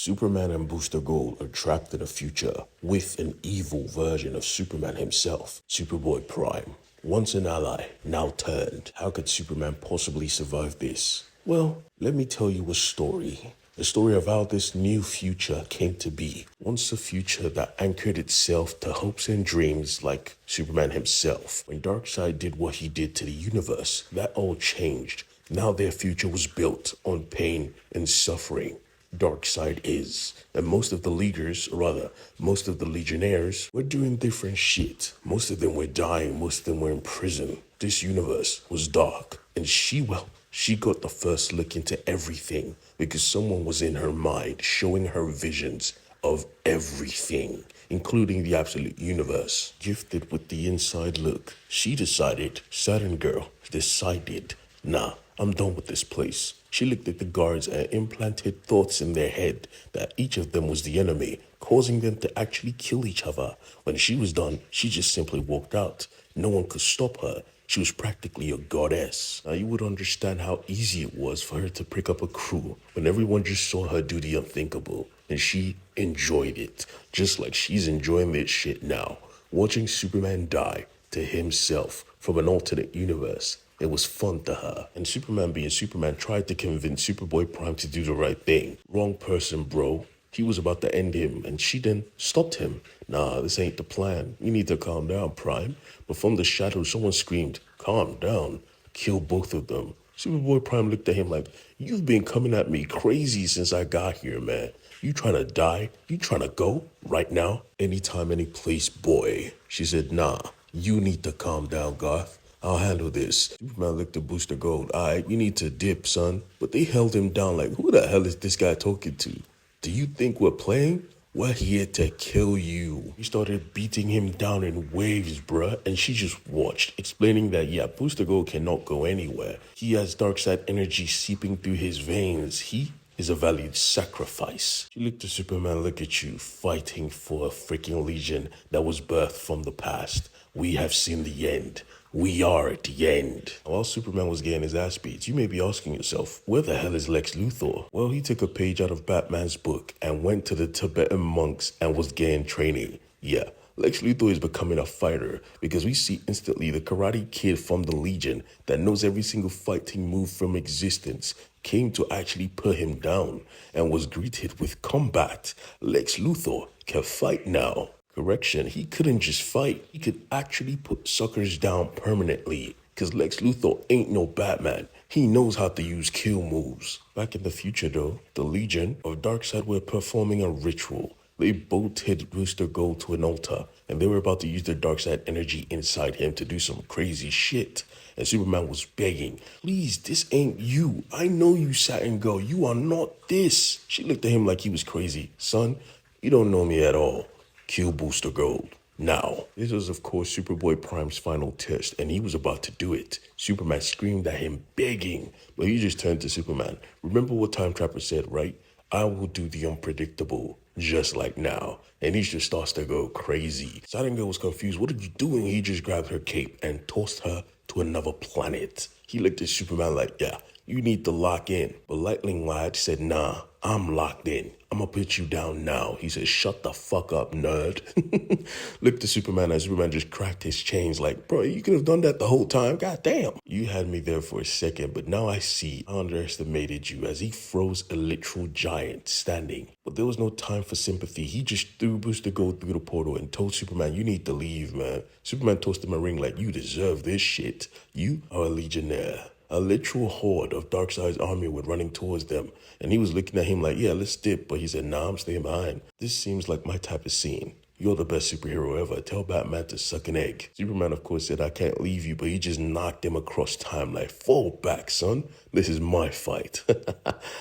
Superman and Booster Gold are trapped in a future with an evil version of Superman himself, Superboy Prime. Once an ally, now turned. How could Superman possibly survive this? Well, let me tell you a story. A story of how this new future came to be. Once a future that anchored itself to hopes and dreams like Superman himself. When Darkseid did what he did to the universe, that all changed. Now their future was built on pain and suffering. Darkseid is. And most of the leaders, or rather, most of the Legionnaires, were doing different shit. Most of them were dying, most of them were in prison. This universe was dark. And she got the first look into everything because someone was in her mind showing her visions of everything, including the absolute universe. Gifted with the inside look, she decided, Saturn Girl decided, nah, I'm done with this place. She looked at the guards and implanted thoughts in their head that each of them was the enemy, causing them to actually kill each other. When she was done, she just simply walked out. No one could stop her. She was practically a goddess. Now you would understand how easy it was for her to pick up a crew when everyone just saw her do the unthinkable. And she enjoyed it, just like she's enjoying this shit now. Watching Superman die to himself from an alternate universe. It was fun to her. And Superman being Superman tried to convince Superboy Prime to do the right thing. Wrong person, bro. He was about to end him, and she then stopped him. Nah, this ain't the plan. You need to calm down, Prime. But from the shadows, someone screamed, calm down. Kill both of them. Superboy Prime looked at him like, you've been coming at me crazy since I got here, man. You trying to die? You trying to go? Right now? Anytime, any place, boy. She said, nah, you need to calm down, Garth. I'll handle this. Superman looked at Booster Gold. Alright, you need to dip, son. But they held him down like, who the hell is this guy talking to? Do you think we're playing? We're here to kill you. He started beating him down in waves, bruh. And she just watched, explaining that, yeah, Booster Gold cannot go anywhere. He has Darkseid energy seeping through his veins. He is a valued sacrifice. She looked at Superman, look at you, fighting for a freaking legion that was birthed from the past. We have seen the end. We are at the end. While Superman was getting his ass beat, you may be asking yourself, where the hell is Lex Luthor? Well, he took a page out of Batman's book and went to the Tibetan monks and was getting training. Yeah, Lex Luthor is becoming a fighter because we see instantly the Karate Kid from the Legion that knows every single fighting move from existence came to actually put him down and was greeted with combat. Lex Luthor can fight now. Correction, he couldn't just fight. He could actually put suckers down permanently. Cause Lex Luthor ain't no Batman. He knows how to use kill moves. Back in the future though, the Legion of Darkseid were performing a ritual. They bolted Booster Gold to an altar, and they were about to use their Darkseid energy inside him to do some crazy shit. And Superman was begging, please, this ain't you. I know you, Saturn Girl. You are not this. She looked at him like he was crazy. Son, you don't know me at all. Kill Booster Gold. Now, this was of course Superboy Prime's final test, and he was about to do it. Superman screamed at him, begging, but he just turned to Superman. Remember what Time Trapper said, right? I will do the unpredictable, just like now. And he just starts to go crazy. Saturn Girl was confused. What are you doing? He just grabbed her cape and tossed her to another planet. He looked at Superman like, yeah, you need to lock in. But Lightning Lad said, nah, I'm locked in. I'm gonna put you down now. He said, shut the fuck up, nerd. Looked at Superman and Superman just cracked his chains like, bro, you could have done that the whole time. God damn. You had me there for a second, but now I see I underestimated you as he froze a literal giant standing. But there was no time for sympathy. He just threw Booster Gold through the portal and told Superman, you need to leave, man. Superman tossed him a ring like, you deserve this shit. You are a Legionnaire. A literal horde of Darkseid's army were running towards them, and he was looking at him like, yeah, let's dip, but he said, nah, I'm staying behind. This seems like my type of scene. You're the best superhero ever. Tell Batman to suck an egg. Superman, of course, said, I can't leave you, but he just knocked him across time like, fall back, son. This is my fight.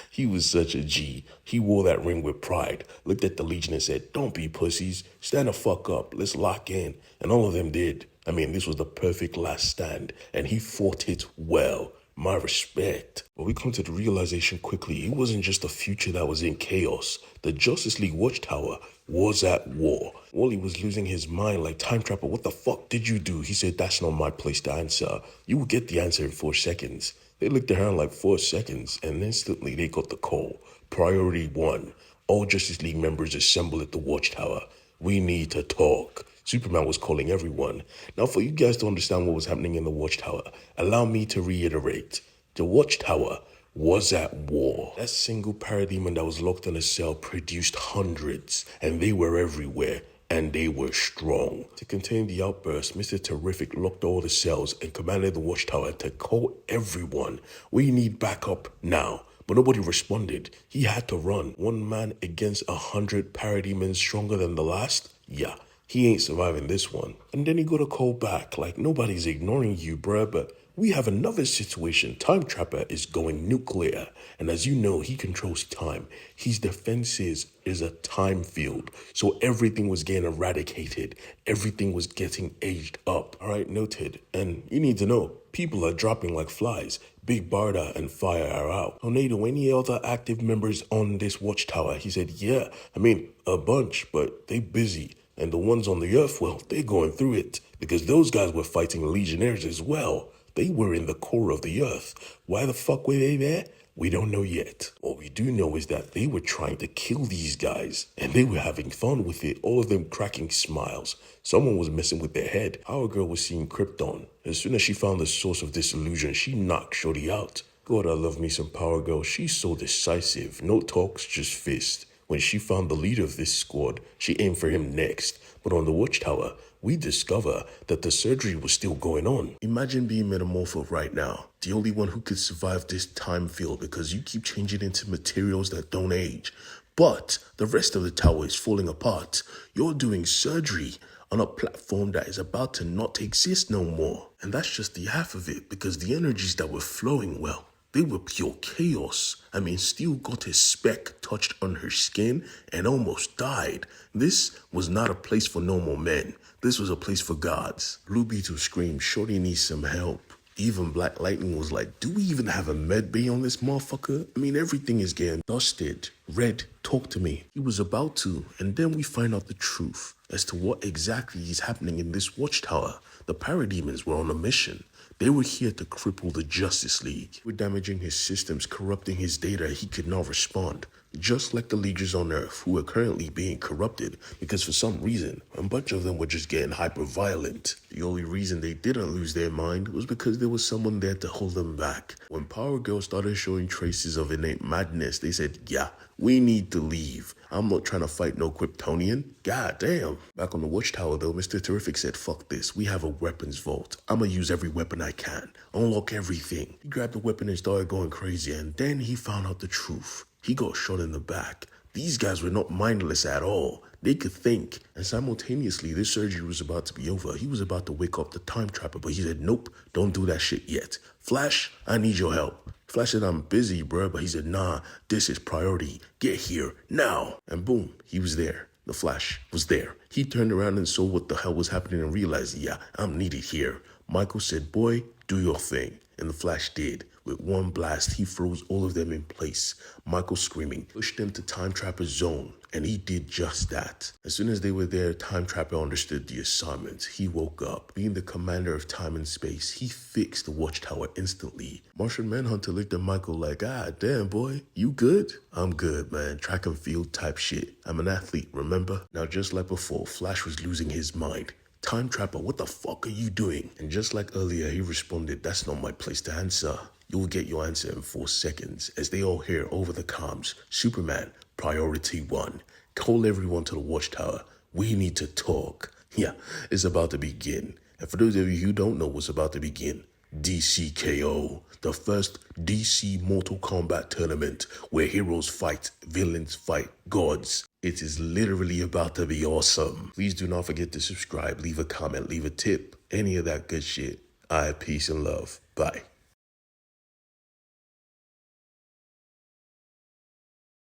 He was such a G. He wore that ring with pride, looked at the Legion and said, don't be pussies. Stand the fuck up. Let's lock in. And all of them did. I mean, this was the perfect last stand, and he fought it well. My respect. But we come to the realization quickly, it wasn't just a future that was in chaos. The Justice League Watchtower was at war. Wally was losing his mind like, Time Trapper, what the fuck did you do? He said, that's not my place to answer. You will get the answer in 4 seconds. They looked around like 4 seconds, and instantly they got the call. Priority 1. All Justice League members assemble at the Watchtower. We need to talk. Superman was calling everyone. Now, for you guys to understand what was happening in the Watchtower, allow me to reiterate. The Watchtower was at war. That single Parademon that was locked in a cell produced hundreds, and they were everywhere, and they were strong. To contain the outburst, Mr. Terrific locked all the cells and commanded the Watchtower to call everyone. We need backup now. But nobody responded. He had to run. One man against 100 Parademons stronger than the last? Yeah, he ain't surviving this one. And then he got a call back, like nobody's ignoring you, bruh, but we have another situation. Time Trapper is going nuclear. And as you know, he controls time. His defenses is a time field. So everything was getting eradicated. Everything was getting aged up. All right, noted. And you need to know, people are dropping like flies. Big Barda and Fire are out. Tornado, any other active members on this Watchtower? He said, yeah, a bunch, but they busy. And the ones on the Earth, well, they're going through it. Because those guys were fighting Legionnaires as well. They were in the core of the Earth. Why the fuck were they there? We don't know yet. What we do know is that they were trying to kill these guys, and they were having fun with it, all of them cracking smiles. Someone was messing with their head. Our girl was seeing Krypton. As soon as she found the source of this illusion, she knocked Shorty out. God, I love me some Power Girl. She's so decisive. No talks, just fist. When she found the leader of this squad, she aimed for him next. But on the Watchtower, we discover that the surgery was still going on. Imagine being metamorphosed right now, the only one who could survive this time field because you keep changing into materials that don't age. But the rest of the tower is falling apart. You're doing surgery on a platform that is about to not exist no more. And that's just the half of it, because the energies that were flowing, well, they were pure chaos. Steel got his speck touched on her skin and almost died. This was not a place for normal men. This was a place for gods. Blue Beetle screamed, Shorty needs some help. Even Black Lightning was like, do we even have a med bay on this motherfucker? Everything is getting dusted. Red, talk to me. He was about to, and then we find out the truth as to what exactly is happening in this Watchtower. The Parademons were on a mission. They were here to cripple the Justice League. We're damaging his systems, corrupting his data. He could not respond. Just like the Legions on Earth, who are currently being corrupted because for some reason, a bunch of them were just getting hyper-violent. The only reason they didn't lose their mind was because there was someone there to hold them back. When Power Girl started showing traces of innate madness, they said, yeah, we need to leave. I'm not trying to fight no Kryptonian. God damn. Back on the Watchtower though, Mr. Terrific said, fuck this. We have a weapons vault. I'ma use every weapon I can. Unlock everything. He grabbed the weapon and started going crazy, and then he found out the truth. He got shot in the back. These guys were not mindless at all. They could think. And simultaneously, this surgery was about to be over. He was about to wake up the Time Trapper, but he said, nope, don't do that shit yet. Flash, I need your help. Flash said, I'm busy, bruh, but he said, nah, this is priority. Get here, now. And boom, he was there. The Flash was there. He turned around and saw what the hell was happening and realized, yeah, I'm needed here. Michael said, boy, do your thing. And the Flash did. With one blast, he froze all of them in place. Michael screaming, pushed them to Time Trapper's zone, and he did just that. As soon as they were there, Time Trapper understood the assignment. He woke up. Being the commander of time and space, he fixed the Watchtower instantly. Martian Manhunter looked at Michael like, ah, damn, boy, you good? I'm good, man. Track and field type shit. I'm an athlete, remember? Now, just like before, Flash was losing his mind. Time Trapper, what the fuck are you doing? And just like earlier, he responded, that's not my place to answer. You will get your answer in 4 seconds as they all hear over the comms, Superman, priority 1. Call everyone to the Watchtower. We need to talk. Yeah, it's about to begin. And for those of you who don't know what's about to begin, DCKO, the first DC Mortal Kombat tournament where heroes fight, villains fight, gods. It is literally about to be awesome. Please do not forget to subscribe, leave a comment, leave a tip, any of that good shit. I have peace and love. Bye.